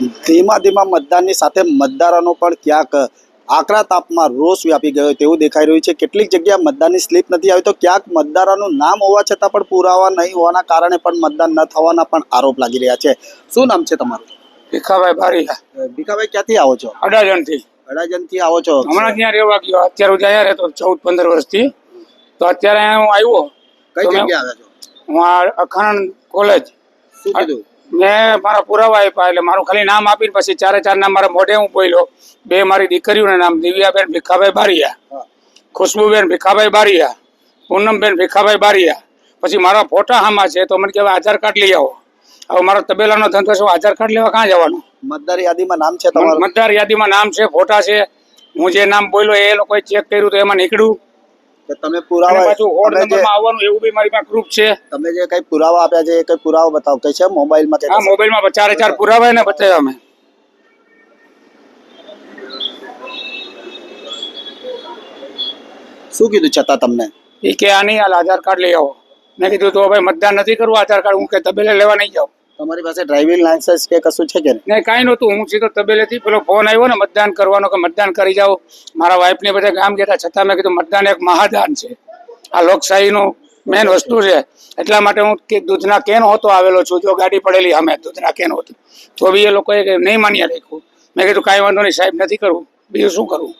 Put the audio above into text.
ધીમા ધીમા મતદાનની સાથે મતદારોનો પણ ક્યાંક આકરા તાપમાં રોષ વ્યાપી ગયો તેવું દેખાઈ રહ્યું છે. કેટલીક જગ્યાએ મતદાનની સ્લીપ નથી આવી તો ક્યાંક મતદારોનું નામ હોવા છતાં પણ પુરાવા નહીં હોવાના કારણે પણ મતદાન ન થવાના પણ આરોપ લાગી રહ્યા છે. શું નામ છે તમારું? ભીખાભાઈ બારીયા. ભીખાભાઈ ક્યાંથી આવો છો? અડાજણથી. અડાજણથી આવો છો? હમણાં ત્યાં રહેવા ગયો, અત્યાર સુધી અહીંયા રહેતો 14-15 વર્ષથી. તો અત્યારે હું આવ્યો. કઈ જગ્યાએ આવ્યા છો? હું આ અખાણ કોલેજ. શું કીધું? મેં મારા પુરાવા આપ્યા, એટલે મારું ખાલી નામ આપીને પછી 4 નામ મારા મોઢે હું બોલ્યો. 2 મારી દીકરીઓના નામ દિવ્યાબેન ભીખાભાઈ બારીયા, ખુશ્બુબેન ભીખાભાઈ બારીયા, પૂનમબેન ભીખાભાઈ બારીયા. પછી મારા ફોટા હામાં છે તો મને કહેવાય આધાર કાર્ડ લઈ આવો. હવે મારો તબેલાનો ધંધો છે, આધાર કાર્ડ લેવા ક્યાં જવાનું? મતદાર યાદીમાં નામ છે તમારું? મતદાર યાદીમાં નામ છે, ફોટા છે. હું જે નામ બોલ્યો એ લોકોએ ચેક કર્યું તો એમાં નીકળ્યું. તમે પુરાવા પાછું વોર્ડ નંબરમાં આવવાનું એવું બી મારી પાસે પ્રૂફ છે. તમે જે કઈ પુરાવા આપ્યા છે એ કઈ પુરાવા બતાવો? કઈ છે મોબાઈલમાં? હા, મોબાઈલમાં 4 પુરાવા ને બતાવ્યા અમે. શું કીધું છતાં તમને? એ કે આ નહીં, હાલ આધાર કાર્ડ લઈ આવો. મેં કીધું તો ભાઈ મતદાન નથી કરવું, આધાર કાર્ડ હું કે તબેલે લેવા નહીં જાઉં. તમારી પાસે ડ્રાઇવિંગ લાયસન્સ કે કશું છે કે નહીં? કાંઈ નહોતું. હું સીધો તબેલેથી પેલો ફોન આવ્યો ને મતદાન કરવાનો કે મતદાન કરી જાઓ. મારા વાઈફને બધા ગામ ગયા છતાં મેં કીધું મતદાન એક મહાદાન છે, આ લોકશાહીનું મેન વસ્તુ છે. એટલા માટે હું દૂધના કેન હોતો આવેલો છું. જો ગાડી પડેલી અમે દૂધના કેન હોતું તો બી એ લોકોએ નહીં માન્યા રાખ્યું. મેં કીધું કાંઈ વાંધો નહીં સાહેબ, નથી કરવું, બીજું શું કરવું.